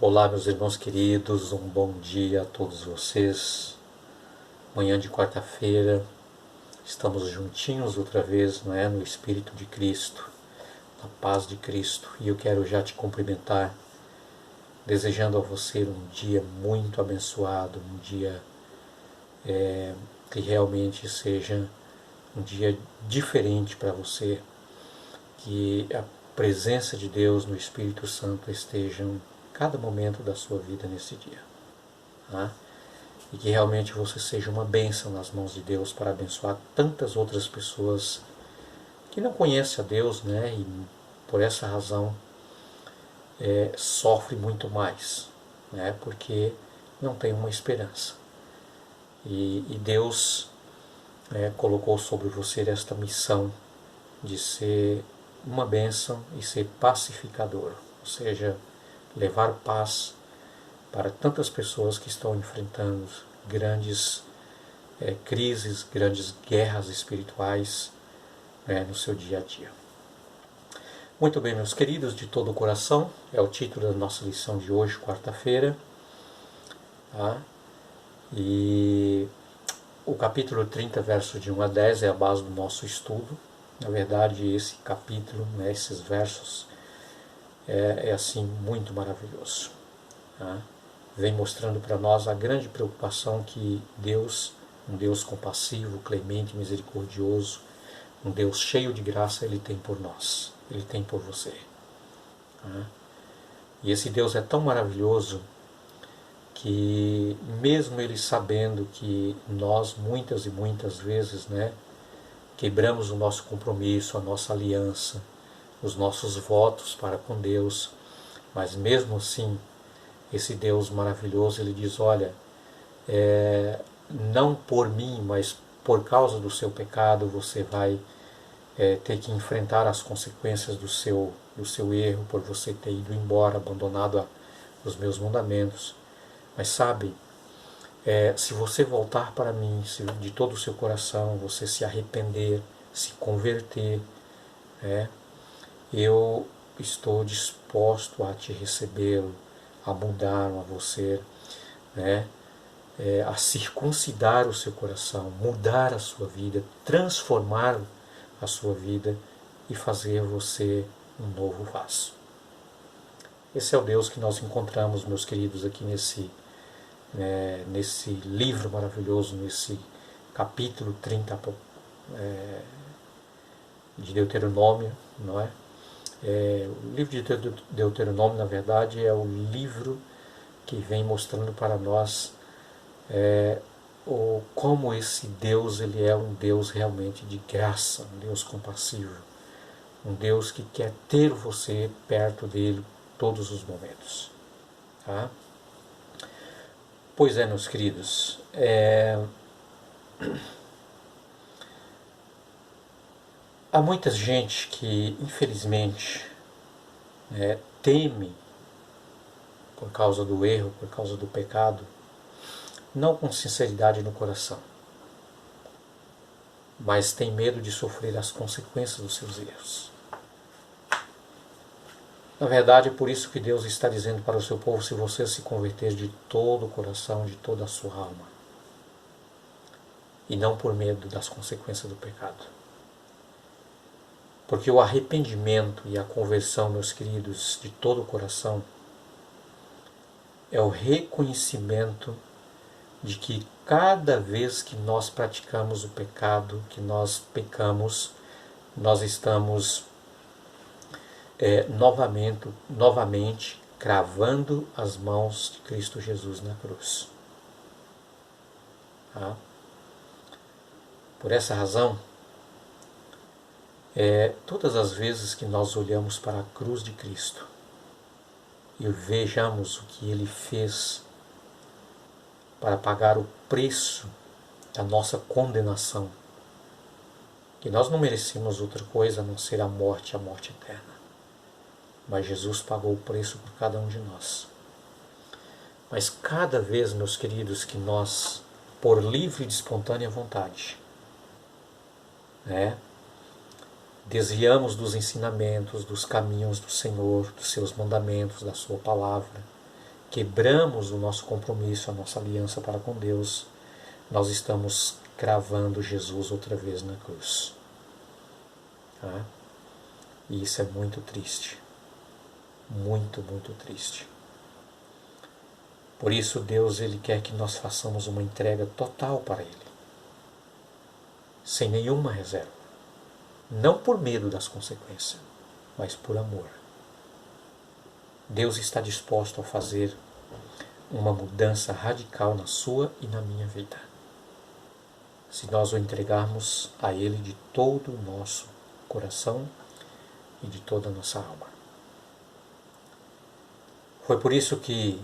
Olá, meus irmãos queridos, um bom dia a todos vocês. Manhã de quarta-feira, estamos juntinhos outra vez, não é? No Espírito de Cristo, na paz de Cristo. E eu quero já te cumprimentar, desejando a você um dia muito abençoado, um dia que realmente seja um dia diferente para você, que a presença de Deus no Espírito Santo esteja em cada momento da sua vida nesse dia. Tá? E que realmente você seja uma bênção nas mãos de Deus para abençoar tantas outras pessoas que não conhecem a Deus, né? E por essa razão sofre muito mais, né? Porque não tem uma esperança. E Deus colocou sobre você esta missão de ser uma bênção e ser pacificador, ou seja, levar paz para tantas pessoas que estão enfrentando grandes crises, grandes guerras espirituais no seu dia a dia. Muito bem, meus queridos, de todo o coração, é o título da nossa lição de hoje, quarta-feira. Tá? E o capítulo 30, versos de 1 a 10 é a base do nosso estudo. Na verdade, esse capítulo, esses versos, é assim muito maravilhoso. Tá? Vem mostrando para nós a grande preocupação que Deus, um Deus compassivo, clemente, misericordioso, um Deus cheio de graça, Ele tem por nós, Ele tem por você. Tá? E esse Deus é tão maravilhoso que mesmo Ele sabendo que nós muitas e muitas vezes quebramos o nosso compromisso, a nossa aliança, os nossos votos para com Deus, mas mesmo assim esse Deus maravilhoso, Ele diz, olha, não por mim, mas por causa do seu pecado, você vai ter que enfrentar as consequências do seu erro, por você ter ido embora, abandonado os meus mandamentos. Mas sabe, se você voltar para mim, se de todo o seu coração você se arrepender, se converter, eu estou disposto a te recebê-lo, a mudar a você, a circuncidar o seu coração, mudar a sua vida, transformar a sua vida e fazer você um novo vaso. Esse é o Deus que nós encontramos, meus queridos, aqui nesse livro maravilhoso, nesse capítulo 30 de Deuteronômio, não é? O livro de Deuteronômio, na verdade, é o livro que vem mostrando para nós como esse Deus, ele é um Deus realmente de graça, um Deus compassivo, um Deus que quer ter você perto dele todos os momentos. Tá? Pois é, meus queridos, há muita gente que, infelizmente, teme por causa do erro, por causa do pecado, não com sinceridade no coração, mas tem medo de sofrer as consequências dos seus erros. Na verdade, é por isso que Deus está dizendo para o seu povo, se você se converter de todo o coração, de toda a sua alma, e não por medo das consequências do pecado. Porque o arrependimento e a conversão, meus queridos, de todo o coração, é o reconhecimento de que cada vez que nós praticamos o pecado, que nós pecamos, nós estamos novamente cravando as mãos de Cristo Jesus na cruz. Tá? Por essa razão, todas as vezes que nós olhamos para a cruz de Cristo e vejamos o que Ele fez para pagar o preço da nossa condenação, que nós não merecemos outra coisa a não ser a morte eterna. Mas Jesus pagou o preço por cada um de nós. Mas cada vez, meus queridos, que nós, por livre e de espontânea vontade, desviamos dos ensinamentos, dos caminhos do Senhor, dos seus mandamentos, da sua palavra, quebramos o nosso compromisso, a nossa aliança para com Deus, nós estamos cravando Jesus outra vez na cruz. Tá? E isso é muito triste. Muito, muito triste. Por isso Deus ele quer que nós façamos uma entrega total para Ele. Sem nenhuma reserva. Não por medo das consequências, mas por amor. Deus está disposto a fazer uma mudança radical na sua e na minha vida. Se nós o entregarmos a Ele de todo o nosso coração e de toda a nossa alma. Foi por isso que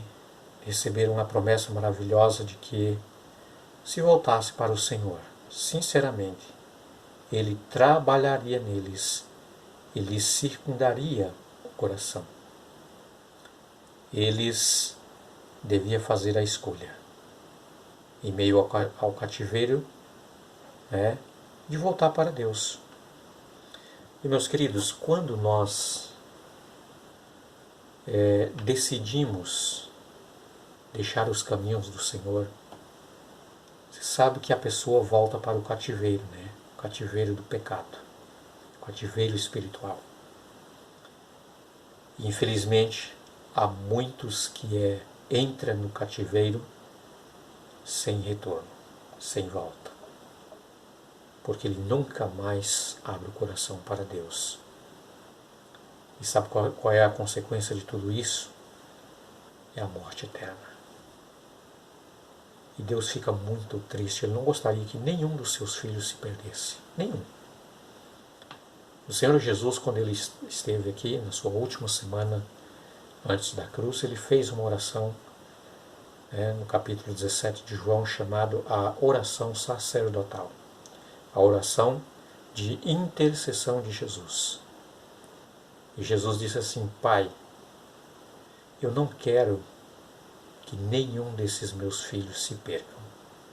receberam a promessa maravilhosa de que, se voltasse para o Senhor, sinceramente, Ele trabalharia neles e lhes circundaria o coração. Eles deviam fazer a escolha, em meio ao cativeiro, de voltar para Deus. E, meus queridos, quando nós decidimos deixar os caminhos do Senhor, você sabe que a pessoa volta para o cativeiro, né? O cativeiro do pecado, o cativeiro espiritual. E, infelizmente, há muitos que entram no cativeiro sem retorno, sem volta. Porque ele nunca mais abre o coração para Deus. E sabe qual é a consequência de tudo isso? É a morte eterna. E Deus fica muito triste. Ele não gostaria que nenhum dos seus filhos se perdesse. Nenhum. O Senhor Jesus, quando ele esteve aqui, na sua última semana antes da cruz, ele fez uma oração, no capítulo 17 de João, chamado a oração sacerdotal. A oração de intercessão de Jesus. E Jesus disse assim: Pai, eu não quero que nenhum desses meus filhos se percam.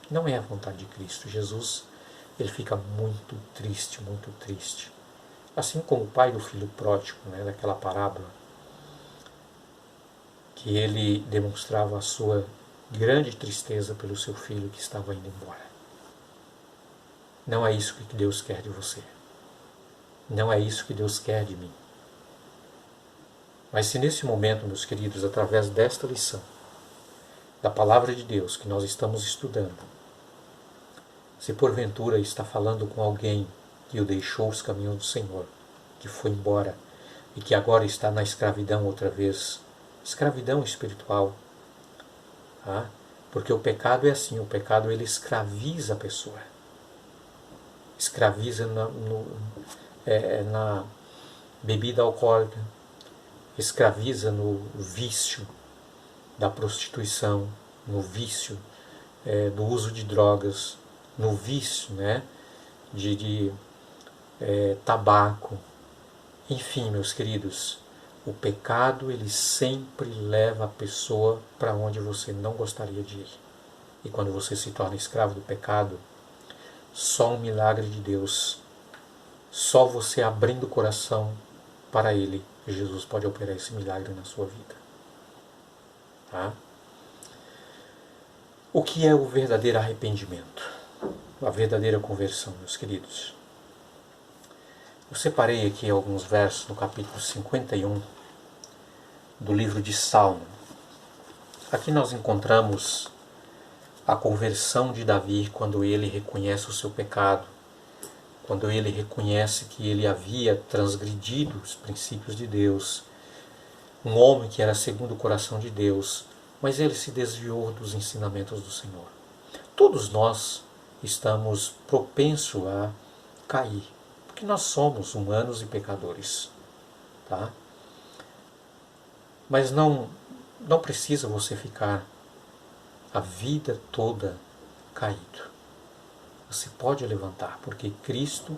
Não é a vontade de Cristo. Jesus, ele fica muito triste, muito triste. Assim como o pai do filho pródigo, naquela parábola, que ele demonstrava a sua grande tristeza pelo seu filho que estava indo embora. Não é isso que Deus quer de você. Não é isso que Deus quer de mim. Mas se nesse momento, meus queridos, através desta lição, da palavra de Deus que nós estamos estudando, se porventura está falando com alguém que o deixou os caminhos do Senhor, que foi embora e que agora está na escravidão outra vez, escravidão espiritual, tá? Porque o pecado é assim, o pecado ele escraviza a pessoa, escraviza na bebida alcoólica, escraviza no vício da prostituição, no vício do uso de drogas, no vício de tabaco. Enfim, meus queridos, o pecado ele sempre leva a pessoa para onde você não gostaria de ir. E quando você se torna escravo do pecado, só um milagre de Deus, só você abrindo o coração para Ele, Jesus pode operar esse milagre na sua vida. Tá? O que é o verdadeiro arrependimento? A verdadeira conversão, meus queridos? Eu separei aqui alguns versos no capítulo 51 do livro de Salmo. Aqui nós encontramos a conversão de Davi quando ele reconhece o seu pecado, quando ele reconhece que ele havia transgredido os princípios de Deus, um homem que era segundo o coração de Deus, mas ele se desviou dos ensinamentos do Senhor. Todos nós estamos propensos a cair, porque nós somos humanos e pecadores, tá? Mas não precisa você ficar a vida toda caído. Você pode levantar, porque Cristo,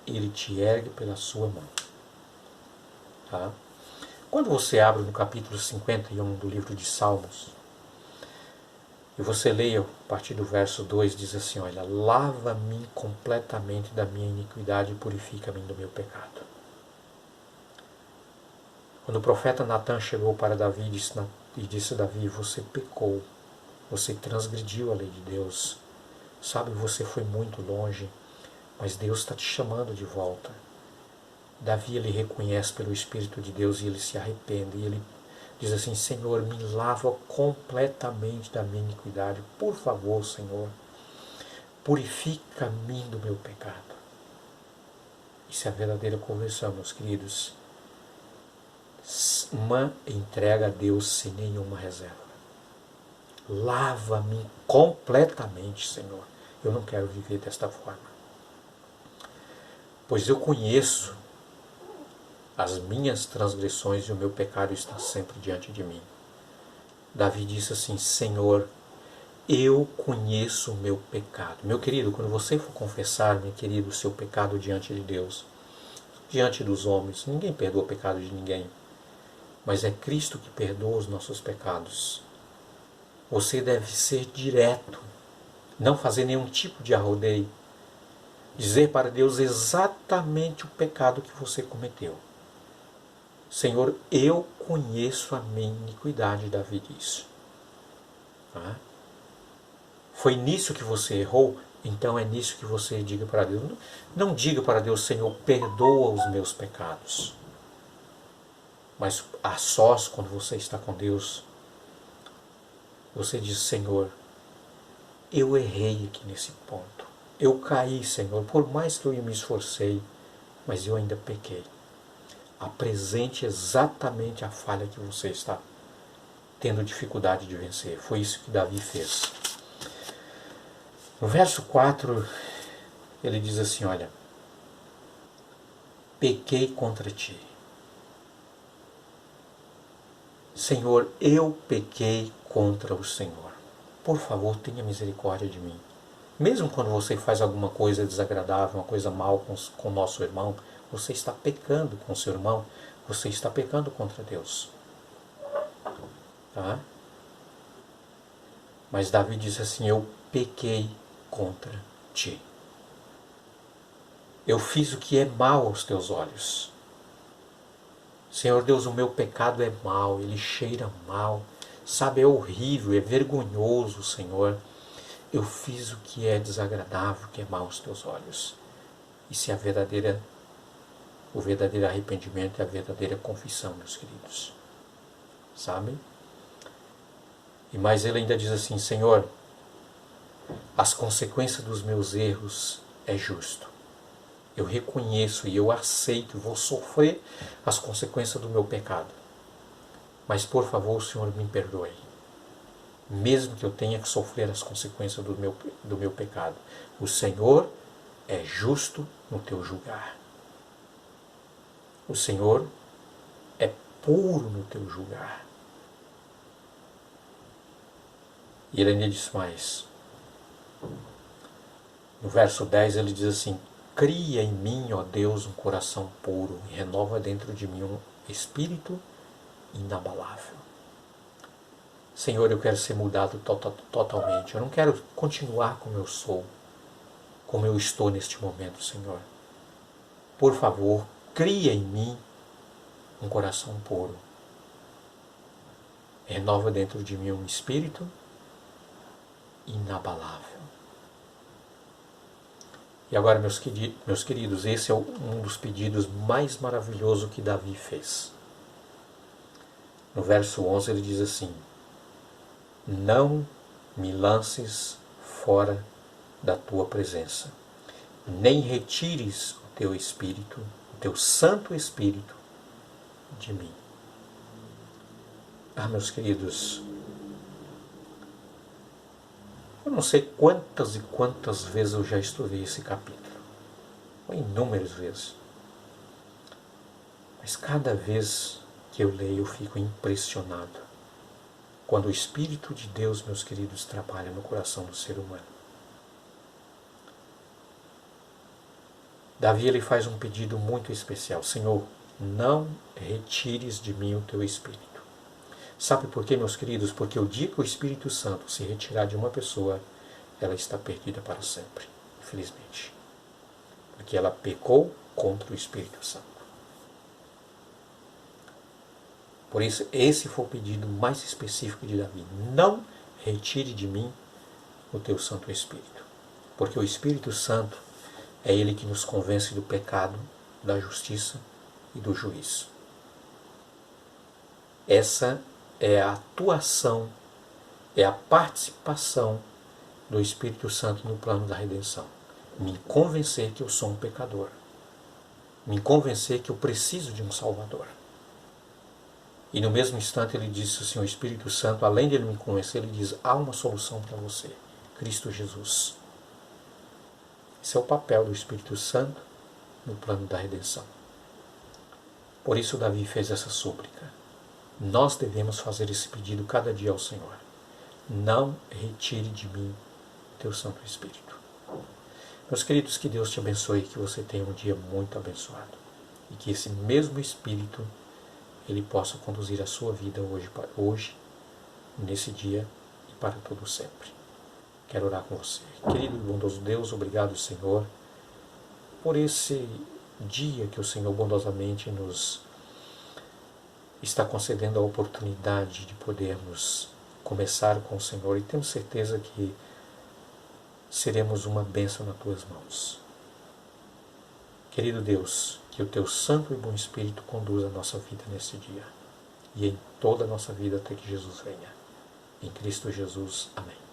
Ele te ergue pela sua mão. Tá? Quando você abre no capítulo 51 do livro de Salmos, e você leia a partir do verso 2, diz assim, olha, lava-me completamente da minha iniquidade e purifica-me do meu pecado. Quando o profeta Natan chegou para Davi e disse a Davi, você pecou, você transgrediu a lei de Deus, sabe, você foi muito longe, mas Deus está te chamando de volta. Davi, ele reconhece pelo Espírito de Deus e ele se arrepende, e ele diz assim, Senhor, me lava completamente da minha iniquidade, por favor, Senhor, purifica-me do meu pecado. Isso é a verdadeira conversão, meus queridos. Uma entrega a Deus sem nenhuma reserva. Lava-me completamente, Senhor. Eu não quero viver desta forma. Pois eu conheço as minhas transgressões e o meu pecado está sempre diante de mim. Davi disse assim, Senhor, eu conheço o meu pecado. Meu querido, quando você for confessar, meu querido, o seu pecado diante de Deus, diante dos homens, ninguém perdoa o pecado de ninguém, mas é Cristo que perdoa os nossos pecados. Você deve ser direto, não fazer nenhum tipo de arrodeio, dizer para Deus exatamente o pecado que você cometeu. Senhor, eu conheço a minha iniquidade, Davi disse. Foi nisso que você errou? Então é nisso que você diga para Deus. Não diga para Deus, Senhor, perdoa os meus pecados. Mas a sós, quando você está com Deus, você diz, Senhor, eu errei aqui nesse ponto. Eu caí, Senhor, por mais que eu me esforcei, mas eu ainda pequei. Apresente exatamente a falha que você está tendo dificuldade de vencer. Foi isso que Davi fez. No verso 4, ele diz assim, olha, pequei contra ti. Senhor, eu pequei contra o Senhor. Por favor, tenha misericórdia de mim. Mesmo quando você faz alguma coisa desagradável, uma coisa mal com o nosso irmão, você está pecando com o seu irmão, você está pecando contra Deus. Tá? Mas Davi diz assim, eu pequei contra ti. Eu fiz o que é mal aos teus olhos. Senhor Deus, o meu pecado é mau, ele cheira mal, sabe, é horrível, é vergonhoso, Senhor. Eu fiz o que é desagradável, o que é mau aos teus olhos. Isso é o verdadeiro arrependimento e a verdadeira confissão, meus queridos. Sabe? E mais ele ainda diz assim, Senhor, as consequências dos meus erros é justo. Eu reconheço e eu aceito, vou sofrer as consequências do meu pecado. Mas, por favor, Senhor, me perdoe. Mesmo que eu tenha que sofrer as consequências do meu pecado. O Senhor é justo no teu julgar. O Senhor é puro no teu julgar. E ele ainda diz mais. No verso 10 ele diz assim, cria em mim, ó Deus, um coração puro e renova dentro de mim um espírito inabalável. Senhor, eu quero ser mudado totalmente. Eu não quero continuar como eu sou, como eu estou neste momento, Senhor. Por favor, cria em mim um coração puro. Renova dentro de mim um espírito inabalável. E agora, meus queridos, esse é um dos pedidos mais maravilhosos que Davi fez. No verso 11 ele diz assim, não me lances fora da tua presença, nem retires o teu Espírito, o teu Santo Espírito de mim. Ah, meus queridos, eu não sei quantas e quantas vezes eu já estudei esse capítulo. Inúmeras vezes. Mas cada vez que eu leio eu fico impressionado. Quando o Espírito de Deus, meus queridos, trabalha no coração do ser humano. Davi ele faz um pedido muito especial. Senhor, não retires de mim o teu Espírito. Sabe por quê, meus queridos? Porque o dia que o Espírito Santo se retirar de uma pessoa, ela está perdida para sempre, infelizmente. Porque ela pecou contra o Espírito Santo. Por isso, esse foi o pedido mais específico de Davi. Não retire de mim o teu Santo Espírito. Porque o Espírito Santo é ele que nos convence do pecado, da justiça e do juízo. Essa é a atuação, é a participação do Espírito Santo no plano da redenção. Me convencer que eu sou um pecador. Me convencer que eu preciso de um Salvador. E no mesmo instante ele disse assim, o Espírito Santo, além de ele me convencer, ele diz, há uma solução para você, Cristo Jesus. Esse é o papel do Espírito Santo no plano da redenção. Por isso Davi fez essa súplica. Nós devemos fazer esse pedido cada dia ao Senhor. Não retire de mim teu Santo Espírito. Meus queridos, que Deus te abençoe, que você tenha um dia muito abençoado. E que esse mesmo Espírito, ele possa conduzir a sua vida hoje, nesse dia e para todo sempre. Quero orar com você. Querido e bondoso Deus, obrigado, Senhor, por esse dia que o Senhor bondosamente nos está concedendo a oportunidade de podermos começar com o Senhor e temos certeza que seremos uma bênção nas tuas mãos. Querido Deus, que o teu Santo e bom Espírito conduza a nossa vida nesse dia e em toda a nossa vida até que Jesus venha. Em Cristo Jesus. Amém.